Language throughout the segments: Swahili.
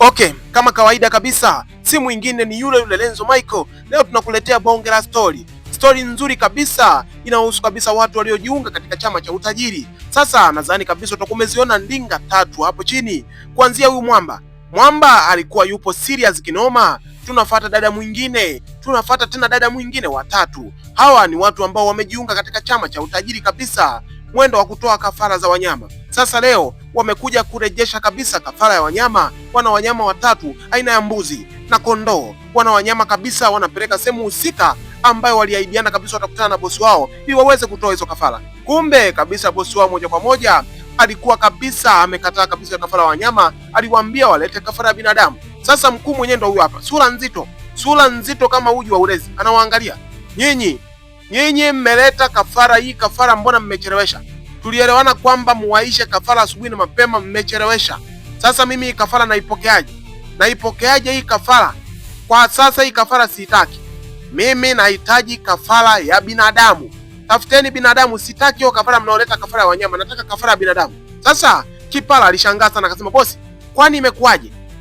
Okay, kama kawaida kabisa, si mwingine ni yule yule Lenzo Michael. Leo tunakuletea bonge la stori nzuri kabisa, inahusu kabisa watu waliojiunga katika chama cha utajiri. Sasa nadhani kabisa utakuwa umeziona ndinga tatu hapo chini, kuanzia huyu Mwamba alikuwa yupo serious kinoma. Tunafuata dada mwingine, tunafuata tena dada mwingine, watatu. Hawa ni watu ambao wamejiunga katika chama cha utajiri kabisa, mwendo wa kutoa kafara za wanyama. Sasa leo wamekuja kurejesha kabisa kafara ya wanyama. Wana wanyama watatu aina ya mbuzi na kondoo. Wana wanyama kabisa, wanapeleka sehemu husika ambayo waliahidiana kabisa watakutana na bosi wao ili waweze kutoa hizo kafara. Kumbe kabisa bosi wao moja kwa moja alikuwa kabisa amekataa kabisa kafara ya wanyama, aliwaambia walete kafara ya binadamu. Sasa mkuu mwenyewe ndo huyu hapa, sura nzito kama uji wa ulezi, anawaangalia. Nyinyi mmeleta kafara hii, kafara mbona mmechelewesha? Tulielewana kwamba muwaishe kafara asubuhi na mapema, mmechelewesha. Sasa mimi hii kafara naipokeaje hii kafara? Kwa sasa hii kafara siitaki. Mimi nahitaji kafara ya binadamu. Tafuteni binadamu, sitaki hiyo kafara mnaoleta kafara ya wanyama, nataka kafara ya binadamu. Sasa Kipala alishangaa sana akasema, bosi, kwani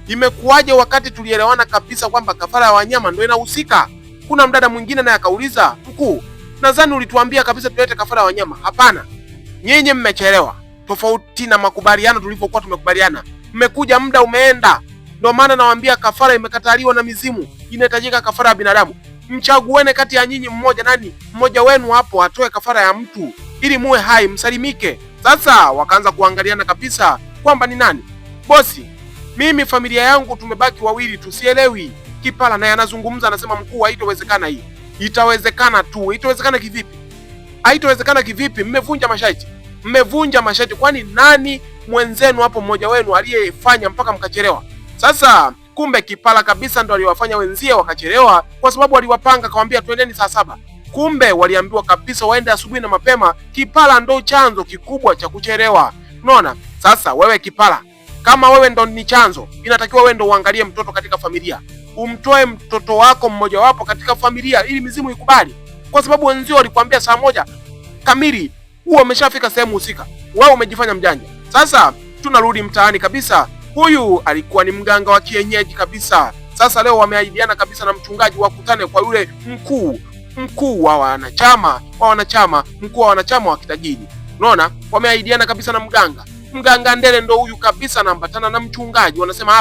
imekuwaje wakati tulielewana kabisa kwamba kafara ya wanyama ndio inahusika? Kuna mdada mwingine naye akauliza, mkuu, nadhani ulituambia kabisa tulete kafara ya wanyama. Hapana, nyinyi mmechelewa, tofauti na makubaliano tulivyokuwa tumekubaliana. Mmekuja muda umeenda, ndio maana nawaambia kafara imekataliwa na mizimu, inahitajika kafara ya binadamu. Mchaguene kati ya nyinyi mmoja wenu hapo atoe kafara ya mtu ili muwe hai msalimike. Sasa wakaanza kuangaliana kabisa kwamba ni nani. Bosi, mimi familia yangu tumebaki wawili, tusielewi. Kipala naye anazungumza anasema, mkuu, haitowezekana hii. Itawezekana tu. Itawezekana kivipi? Haitowezekana kivipi? Mmevunja masharti. Kwani nani mwenzenu hapo mmoja wenu aliyefanya mpaka mkachelewa? Sasa kumbe Kipala kabisa ndo aliwafanya wenzie wakachelewa, kwa sababu waliwapanga kawaambia twendeni saa 7. Kumbe waliambiwa kabisa waende asubuhi na mapema. Kipala ndo chanzo kikubwa cha kuchelewa. Unaona? Sasa wewe Kipala, kama wewe ndo ni chanzo, inatakiwa wewe ndo uangalie mtoto katika familia. Umtoe mtoto wako mmoja wapo katika familia ili mizimu ikubali. Kwa sababu wenzio walikwambia saa 1 kamili huo umeshafika sehemu husika. Wewe umejifanya mjanja. Sasa tunarudi mtaani kabisa. Huyu alikuwa ni mganga wa kienyeji kabisa. Sasa leo wameahidiana kabisa na mchungaji wakutane kwa yule mkuu wa wanachama, mkuu wa wanachama wa kitajiri. Unaona? Wameahidiana kabisa na mganga Ndele ndo huyu kabisa anaambatana na mchungaji. Wanasema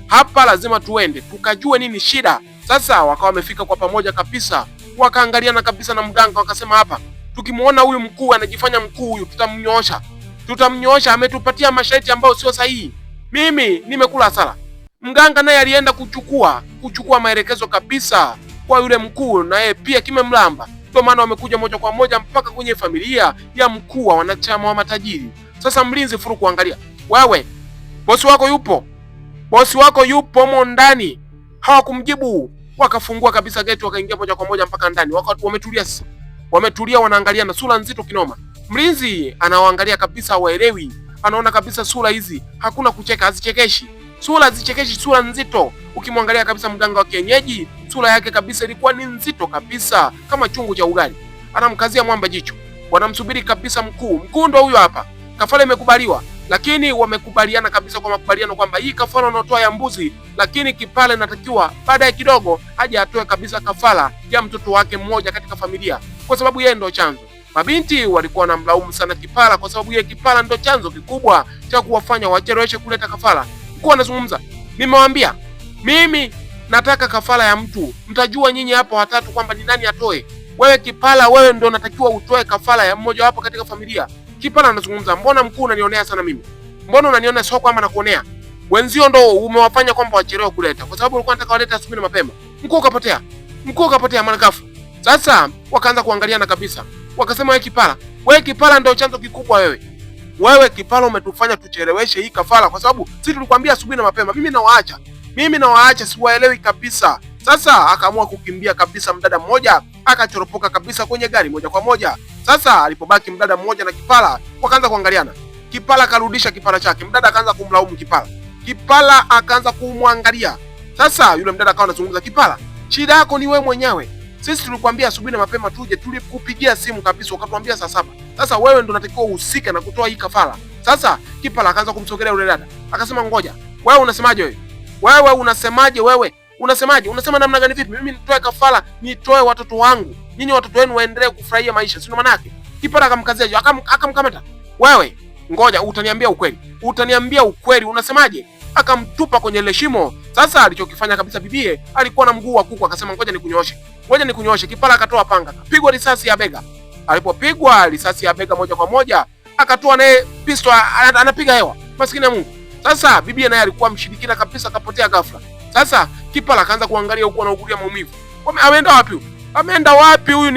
hapa lazima tuende tukajue nini shida. Sasa wakawa wamefika kwa pamoja kabisa, wakaangaliana kabisa na mganga, wakasema hapa tukimuona huyu mkuu anajifanya mkuu, huyu tutamnyoosha, ametupatia masharti ambayo sio sahihi. Mimi nimekula hasara. Mganga naye alienda kuchukua maelekezo kabisa kwa yule mkuu, naye pia kimemlamba. Ndio maana wamekuja moja kwa moja mpaka kwenye familia ya mkuu wa wanachama wa matajiri. Sasa mlinzi furu kuangalia, wewe bosi wako yupo mo ndani. Hawakumjibu, wakafungua kabisa geti, wakaingia moja kwa moja mpaka ndani. Wakati wametulia wanaangalia na sura nzito kinoma. Mlinzi anawaangalia kabisa, hawaelewi. Anaona kabisa sura hizi hakuna kucheka, hazichekeshi. Sura nzito. Ukimwangalia kabisa mganga wa kienyeji, sura yake kabisa ilikuwa ni nzito kabisa kama chungu cha ugali. Anamkazia Mwamba jicho. Wanamsubiri kabisa mkuu. Mkuu ndo huyo hapa. Kafara imekubaliwa, lakini wamekubaliana kabisa kwa makubaliano kwamba hii kafara unatoa ya mbuzi, lakini Kipala inatakiwa baadaye kidogo aje atoe kabisa kafara ya mtoto wake mmoja katika familia, kwa sababu yeye ndo chanzo. Mabinti walikuwa wanamlaumu sana Kipala kwa sababu yeye Kipala ndo chanzo kikubwa cha kuwafanya wacheleweshe kuleta kafara. Mkuu anazungumza, nimewaambia mimi nataka kafara ya mtu, mtajua nyinyi hapo watatu kwamba ni nani atoe. Wewe Kipala, wewe ndo unatakiwa utoe kafara ya mmoja wapo katika familia. Kipala anazungumza, mbona mkuu unanionea sana mimi? Mbona unaniona sio kwamba nakuonea? Wenzio ndo umewafanya kwamba wachelewe kuleta, kwa sababu ulikuwa unataka walete asubuhi na mapema. Mkuu kapotea manakafu. Sasa wakaanza kuangaliana kabisa. Wakasema, wewe Kipala ndo chanzo kikubwa wewe. Wewe Kipala umetufanya tucheleweshe hii kafara kwa sababu sisi tulikwambia asubuhi na mapema. Mimi nawaacha siwaelewi kabisa. Sasa akaamua kukimbia kabisa mdada mmoja, akachoropoka kabisa kwenye gari moja kwa moja. Sasa alipobaki mdada mmoja na Kipala, wakaanza kuangaliana. Kipala akarudisha kipala chake, mdada akaanza kumlaumu Kipala akaanza kumwangalia. Sasa yule mdada akawa anazungumza, Kipala, shida yako ni wewe mwenyewe. Sisi tulikwambia asubuhi na mapema tuje, tulikupigia simu kabisa ukatuambia saa 7. Sasa wewe ndo unatakiwa uhusike na kutoa hii kafara. Sasa Kipala akaanza kumsogelea yule dada. Akasema, ngoja, wewe unasemaje wewe? Wewe unasemaje wewe? Unasemaje? Unasema namna gani vipi? Mimi nitoe kafara, nitoe watoto wangu. Nyinyi watoto wenu waendelee kufurahia maisha. Sio maana yake. Kipara akamkazia, akamkamata. Wewe, ngoja utaniambia ukweli. Utaniambia ukweli, unasemaje? Akamtupa kwenye ile shimo. Sasa alichokifanya kabisa bibie, alikuwa na mguu wa kuku, akasema ngoja nikunyooshe. Ngoja nikunyooshe. Kipara akatoa panga, akapigwa risasi ya bega. Alipopigwa risasi ya bega moja kwa moja, akatoa naye pistol anapiga hewa. Maskini ya Mungu. Sasa bibie naye alikuwa mshirikina kabisa, akapotea ghafla. Sasa Kipara akaanza kuangalia huko na ukulia maumivu. Ameenda wapi? Ameenda wapi huyu?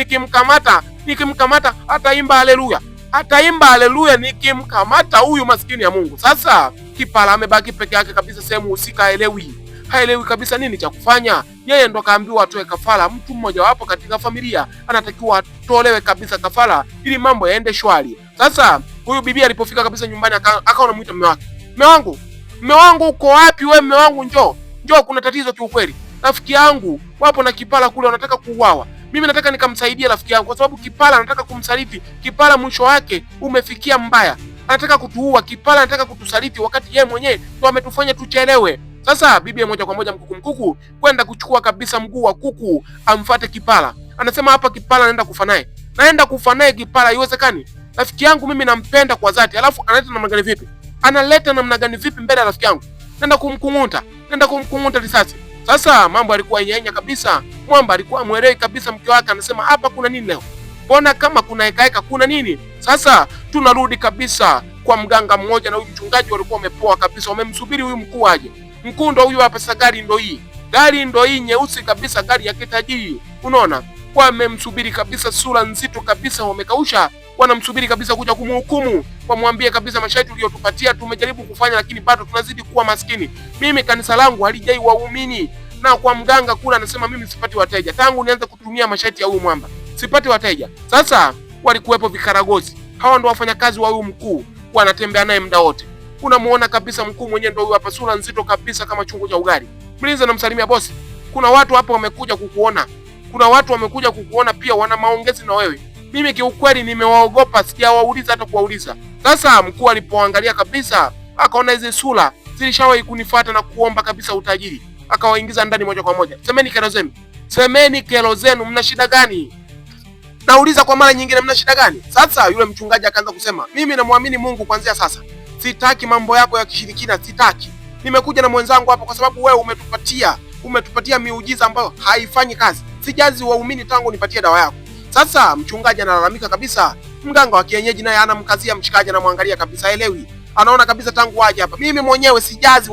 Nikimkamata ataimba haleluya. Ataimba haleluya nikimkamata huyu, maskini ya Mungu. Sasa Kipara amebaki peke yake kabisa sehemu husika, haelewi kabisa nini cha kufanya. Yeye ndo kaambiwa atoe kafara. Mtu mmoja wapo katika familia anatakiwa atolewe kabisa kafara ili mambo yaende shwari. Sasa huyu bibi alipofika kabisa nyumbani akawa anamuita mume wake. Mume wangu uko wapi wewe? Mume wangu njoo, kuna tatizo kiukweli. Rafiki yangu wapo na Kipara kule wanataka kuuawa. Mimi nataka nikamsaidia rafiki yangu kwa sababu Kipara anataka kumsaliti. Kipara mwisho wake umefikia mbaya. Anataka kutuua. Kipara anataka kutusaliti wakati yeye mwenyewe ndo ametufanya tuchelewe. Sasa bibi moja kwa moja mkuku kwenda kuchukua kabisa mguu wa kuku amfuate Kipara. Anasema hapa Kipara naenda kufa naye Kipara, haiwezekani. Rafiki yangu mimi nampenda kwa dhati. Alafu analeta namna gani vipi mbele ya rafiki yangu? Nenda kumkunguta risasi. Sasa mambo alikuwa yenyenya kabisa. Mwamba alikuwa amwelewi kabisa mke wake. Anasema hapa kuna nini leo? Mbona kama kuna heka kuna nini? Sasa tunarudi kabisa kwa mganga mmoja na huyu mchungaji, walikuwa wamepoa kabisa, wamemsubiri huyu mkuu aje. Mkuu ndo huyu hapa. Sasa gari ndo hii nyeusi kabisa, gari ya kitajiri. Unaona, wamemsubiri kabisa, sura nzito kabisa, wamekausha, wanamsubiri kabisa kuja kumhukumu. Wamwambie kabisa, masharti uliyotupatia tumejaribu kufanya, lakini bado tunazidi kuwa maskini. Mimi kanisa langu halijai waumini, na kwa mganga kula anasema mimi sipati wateja. Tangu nianze kutumia masharti ya huyu mwamba sipati wateja. Sasa walikuwepo vikaragozi, hawa ndo wafanyakazi wa huyu mkuu, wanatembea naye muda wote. Unamuona kabisa mkuu mwenyewe ndo huyu hapa, sura nzito kabisa kama chungu cha ugali. Mlinzi anamsalimia bosi, kuna watu hapa wamekuja kukuona, pia wana maongezi na wewe. Mimi kiukweli nimewaogopa, sijawauliza hata kuwauliza. Sasa mkuu alipoangalia kabisa, akaona hizi sura zilishawahi kunifuata na kuomba kabisa utajiri, akawaingiza ndani moja kwa moja. Semeni kero zenu, mna shida gani? Nauliza kwa mara nyingine, mna shida gani? Sasa yule mchungaji akaanza kusema, mimi namwamini Mungu kuanzia sasa. Sitaki mambo yako ya kishirikina, sitaki. Nimekuja na mwenzangu hapa kwa sababu wewe umetupatia miujiza ambayo haifanyi kazi. Sijazi waumini tangu nipatie dawa yako. Sasa mchungaji analalamika kabisa. Mganga wa kienyeji naye anamkazia mshikaji, anamwangalia kabisa, elewi. Anaona kabisa tangu waje hapa, mimi mwenyewe sijazi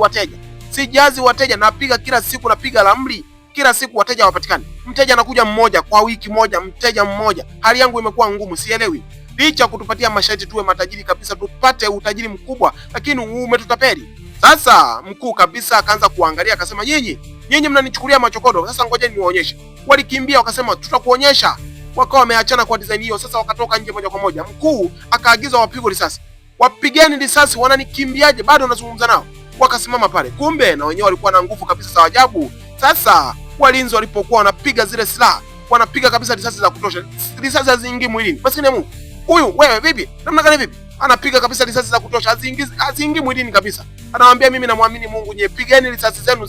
wateja, napiga kila siku, napiga ramli kila siku, wateja hawapatikani. Mteja anakuja mmoja kwa wiki moja, mteja mmoja. Hali yangu imekuwa ngumu, sielewi. Licha kutupatia masharti tuwe matajiri kabisa, tupate utajiri mkubwa, lakini umetutapeli. Sasa mkuu kabisa akaanza kuangalia, akasema nyinyi mnanichukulia machokodo. Sasa ngoja niwaonyeshe. Walikimbia wakasema tutakuonyesha. Wakawa wameachana kwa design hiyo. Sasa wakatoka nje moja kwa moja. Mkuu akaagiza wapigwe risasi. Wapigeni risasi, wananikimbiaje? Bado nazungumza nao. Wakasimama pale. Kumbe na wenyewe walikuwa na nguvu kabisa za ajabu. Sasa walinzi walipokuwa wanapiga zile silaha, wanapiga kabisa risasi za kutosha. Risasi haziingii mwilini. Maskini ya Mungu. Huyu wewe vipi? Namna gani vipi? Anapiga kabisa risasi za kutosha, haziingii mwilini kabisa. Anawaambia mimi namwamini Mungu, nye pigeni risasi zenu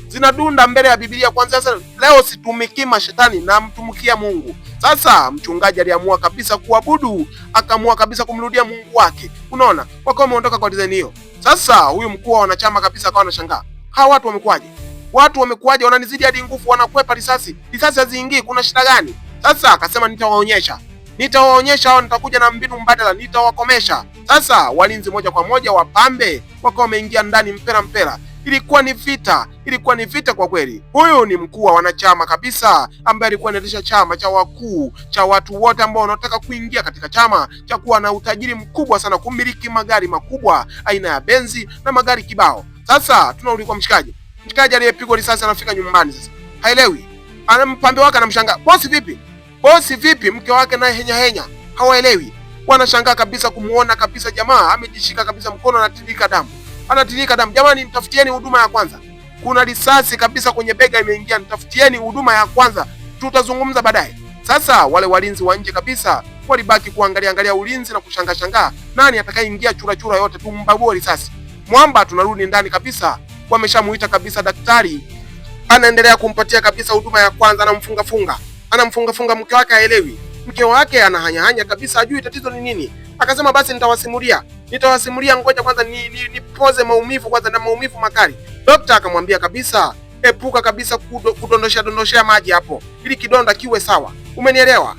zinadunda mbele ya Biblia. Kwanza sasa leo situmiki mashetani na mtumikia Mungu. Sasa mchungaji aliamua kabisa kuabudu, akaamua kabisa kumrudia Mungu wake. Unaona? Wakawa wameondoka kwa design hiyo. Sasa huyu mkuu wa wanachama kabisa akawa anashangaa. Hawa watu wamekuaje? Wananizidi hadi nguvu, wanakwepa risasi haziingii, kuna shida gani? Sasa akasema nitawaonyesha hao, nitakuja na mbinu mbadala, nitawakomesha. Sasa walinzi moja kwa moja wapambe wakawa wameingia ndani mpera. Ilikuwa ni vita kwa kweli. Huyu ni mkuu wa wanachama kabisa, ambaye alikuwa anaendesha chama cha wakuu cha watu wote ambao wanataka kuingia katika chama cha kuwa na utajiri mkubwa sana, kumiliki magari makubwa aina ya Benzi na magari kibao. Sasa tunarudi kwa mshikaji aliyepigwa risasi, anafika nyumbani. Sasa haelewi, anampambe wake anamshangaa, bosi vipi? Mke wake naye henya, hawaelewi. Wanashangaa kabisa kumuona kabisa jamaa amejishika kabisa mkono, anatirika damu. Jamani, nitafutieni huduma ya kwanza, kuna risasi kabisa kwenye bega imeingia, nitafutieni huduma ya kwanza, tutazungumza baadaye. Sasa wale walinzi wa nje kabisa walibaki kuangalia ulinzi na kushangaa nani atakayeingia chura yote tumbabue risasi. Mwamba tunarudi ndani kabisa wameshamuita kabisa daktari, anaendelea kumpatia kabisa huduma ya kwanza, anamfunga mke wake haelewi. Mke wake anahanyahanya kabisa, ajui tatizo ni nini. Akasema basi nitawasimulia, ngoja kwanza nipoze maumivu kwanza, na maumivu makali. Daktari akamwambia kabisa, epuka kabisa kudondoshea maji hapo ili kidonda kiwe sawa. Umenielewa?